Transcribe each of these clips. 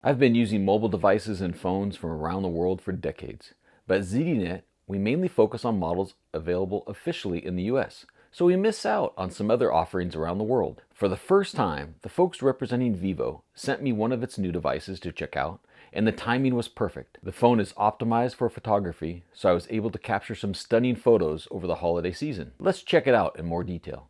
I've been using mobile devices and phones from around the world for decades, but at ZDNet, we mainly focus on models available officially in the US, so we miss out on some other offerings around the world. For the first time, the folks representing Vivo sent me one of its new devices to check out, and the timing was perfect. The phone is optimized for photography, so I was able to capture some stunning photos over the holiday season. Let's check it out in more detail.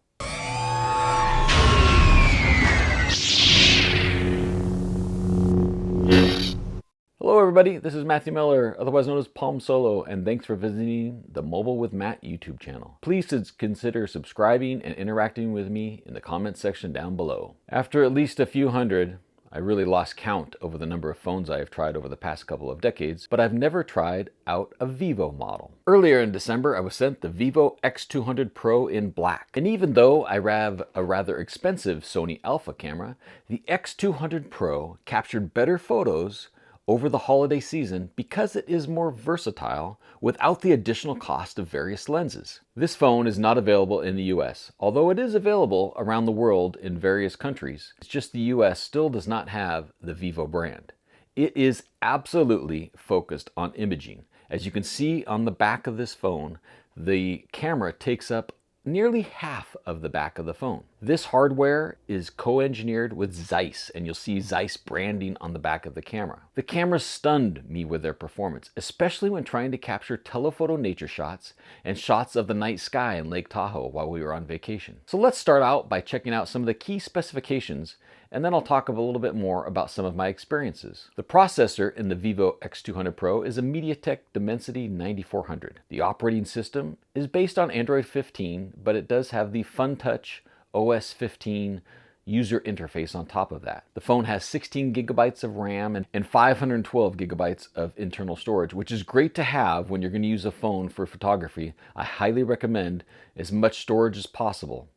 Hello everybody, this is Matthew Miller, otherwise known as Palm Solo, and thanks for visiting the Mobile with Matt YouTube channel. Please consider subscribing and interacting with me in the comments section down below. After at least a few hundred, I really lost count over the number of phones I have tried over the past couple of decades, but I've never tried out a Vivo model. Earlier in December, I was sent the Vivo X200 Pro in black. And even though I have a rather expensive Sony Alpha camera, the X200 Pro captured better photos over the holiday season because it is more versatile without the additional cost of various lenses. This phone is not available in the US, although it is available around the world in various countries. It's just the US still does not have the Vivo brand. It is absolutely focused on imaging. As you can see on the back of this phone, the camera takes up nearly half of the back of the phone. This hardware is co-engineered with ZEISS, and you'll see ZEISS branding on the back of the camera. The cameras stunned me with their performance, especially when trying to capture telephoto nature shots and shots of the night sky in Lake Tahoe while we were on vacation. So let's start out by checking out some of the key specifications, and then I'll talk a little bit more about some of my experiences. The processor in the Vivo X200 Pro is a MediaTek Dimensity 9400. The operating system is based on Android 15, but it does have the FunTouch OS 15 user interface on top of that. The phone has 16 gigabytes of RAM and 512 gigabytes of internal storage, which is great to have when you're going to use a phone for photography. I highly recommend as much storage as possible.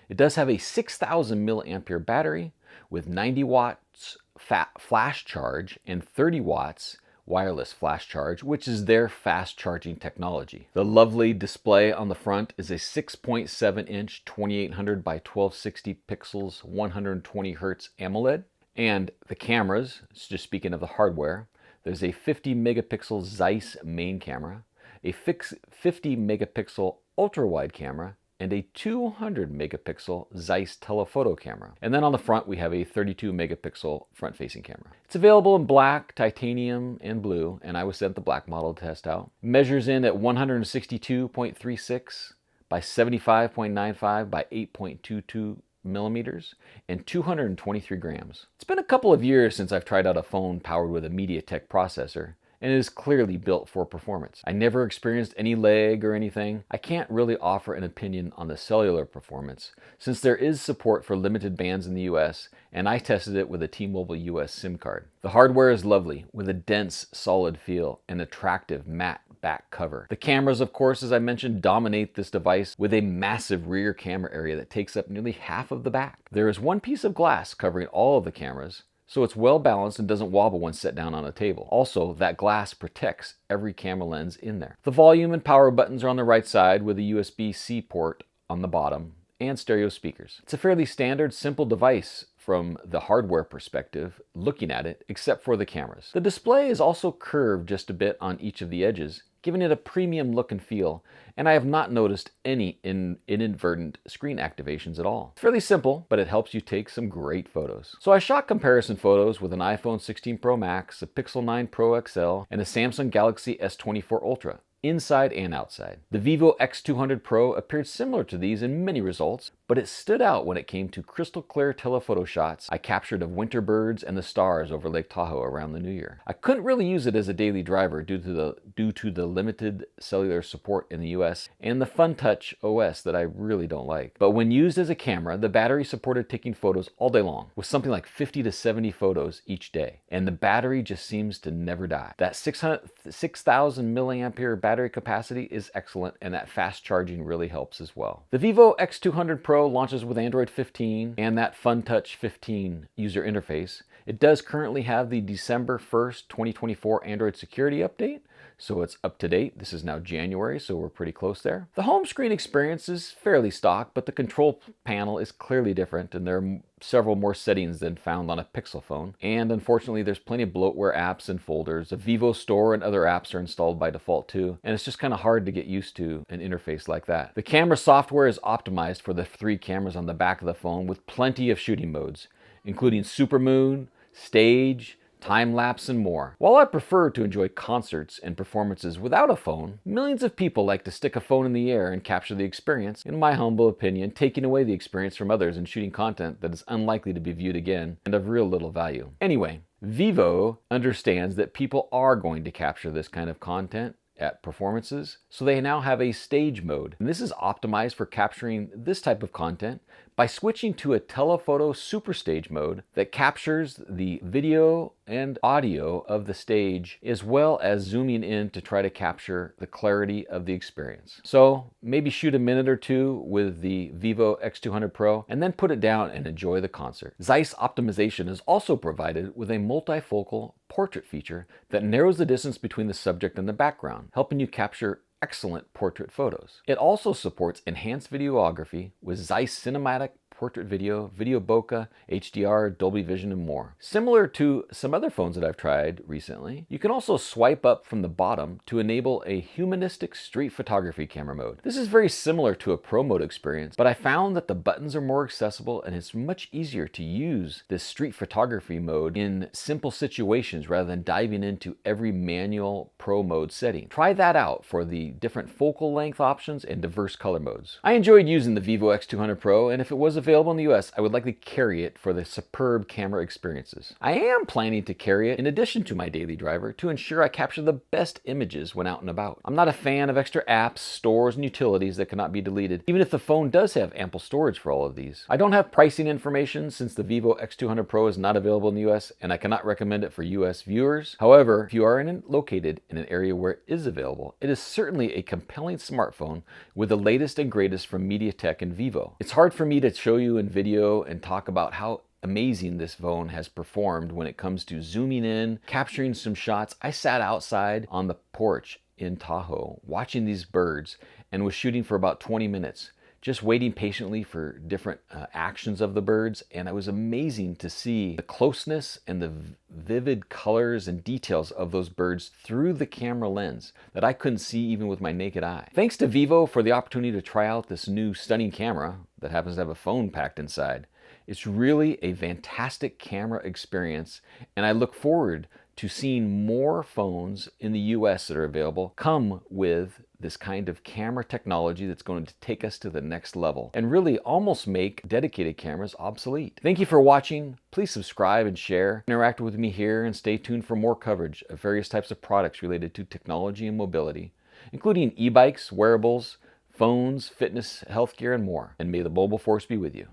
It does have a 6,000 milliampere battery with 90 watts flash charge and 30 watts wireless flash charge, which is their fast charging technology. The lovely display on the front is a 6.7 inch 2800 by 1260 pixels 120 hertz AMOLED. And the cameras, just speaking of the hardware, there's a 50 megapixel ZEISS main camera, a 50 megapixel ultra wide camera, and a 200 megapixel ZEISS telephoto camera. And then on the front, we have a 32 megapixel front-facing camera. It's available in black, titanium, and blue, and I was sent the black model to test out. Measures in at 162.36 by 75.95 by 8.22 millimeters and 223 grams. It's been a couple of years since I've tried out a phone powered with a MediaTek processor, and it is clearly built for performance. I never experienced any lag or anything. I can't really offer an opinion on the cellular performance since there is support for limited bands in the US, and I tested it with a T-Mobile US SIM card. The hardware is lovely with a dense, solid feel and attractive matte back cover. The cameras, of course, as I mentioned, dominate this device with a massive rear camera area that takes up nearly half of the back. There is one piece of glass covering all of the cameras, so it's well balanced and doesn't wobble when set down on a table. Also, that glass protects every camera lens in there. The volume and power buttons are on the right side with a USB-C port on the bottom and stereo speakers. It's a fairly standard, simple device from the hardware perspective, looking at it, except for the cameras. The display is also curved just a bit on each of the edges, giving it a premium look and feel, and I have not noticed any inadvertent screen activations at all. It's fairly simple, but it helps you take some great photos. So I shot comparison photos with an iPhone 16 Pro Max, a Pixel 9 Pro XL, and a Samsung Galaxy S24 Ultra, inside and outside. The Vivo X200 Pro appeared similar to these in many results, but it stood out when it came to crystal clear telephoto shots I captured of winter birds and the stars over Lake Tahoe around the New Year. I couldn't really use it as a daily driver due to the limited cellular support in the US and the FunTouch OS that I really don't like. But when used as a camera, the battery supported taking photos all day long, with something like 50 to 70 photos each day. And the battery just seems to never die. That 6,000 milliampere battery capacity is excellent, and that fast charging really helps as well. The Vivo X200 Pro launches with Android 15 and that FunTouch 15 user interface. It does currently have the December 1st, 2024 Android security update, so it's up to date. This is now January, so we're pretty close there. The home screen experience is fairly stock, but the control panel is clearly different, and there are several more settings than found on a Pixel phone. And unfortunately, there's plenty of bloatware apps and folders. The Vivo Store and other apps are installed by default too, and it's just kind of hard to get used to an interface like that. The camera software is optimized for the 3 cameras on the back of the phone with plenty of shooting modes, including Supermoon, Stage, time-lapse, and more. While I prefer to enjoy concerts and performances without a phone, millions of people like to stick a phone in the air and capture the experience, in my humble opinion, taking away the experience from others and shooting content that is unlikely to be viewed again and of real little value. Anyway, Vivo understands that people are going to capture this kind of content at performances, so they now have a stage mode. And this is optimized for capturing this type of content by switching to a telephoto super stage mode that captures the video and audio of the stage, as well as zooming in to try to capture the clarity of the experience. So maybe shoot a minute or two with the Vivo X200 Pro and then put it down and enjoy the concert. ZEISS optimization is also provided with a multifocal portrait feature that narrows the distance between the subject and the background, helping you capture excellent portrait photos. It also supports enhanced videography with ZEISS cinematic portrait video, video bokeh, HDR, Dolby Vision, and more. Similar to some other phones that I've tried recently, you can also swipe up from the bottom to enable a humanistic street photography camera mode. This is very similar to a Pro mode experience, but I found that the buttons are more accessible and it's much easier to use this street photography mode in simple situations rather than diving into every manual Pro mode setting. Try that out for the different focal length options and diverse color modes. I enjoyed using the Vivo X200 Pro, and if it was available in the US, I would likely carry it for the superb camera experiences. I am planning to carry it in addition to my daily driver to ensure I capture the best images when out and about. I'm not a fan of extra apps, stores, and utilities that cannot be deleted, even if the phone does have ample storage for all of these. I don't have pricing information since the Vivo X200 Pro is not available in the US, and I cannot recommend it for US viewers. However, if you are located in an area where it is available, it is certainly a compelling smartphone with the latest and greatest from MediaTek and Vivo. It's hard for me to show you in video and talk about how amazing this phone has performed when it comes to zooming in, capturing some shots. I sat outside on the porch in Tahoe watching these birds and was shooting for about 20 minutes, just waiting patiently for different actions of the birds, and it was amazing to see the closeness and the vivid colors and details of those birds through the camera lens that I couldn't see even with my naked eye. Thanks to Vivo for the opportunity to try out this new stunning camera that happens to have a phone packed inside. It's really a fantastic camera experience, and I look forward to seeing more phones in the US that are available come with this kind of camera technology that's going to take us to the next level and really almost make dedicated cameras obsolete. Thank you for watching. Please subscribe and share. Interact with me here and stay tuned for more coverage of various types of products related to technology and mobility, including e-bikes, wearables, phones, fitness, health gear, and more. And may the mobile force be with you.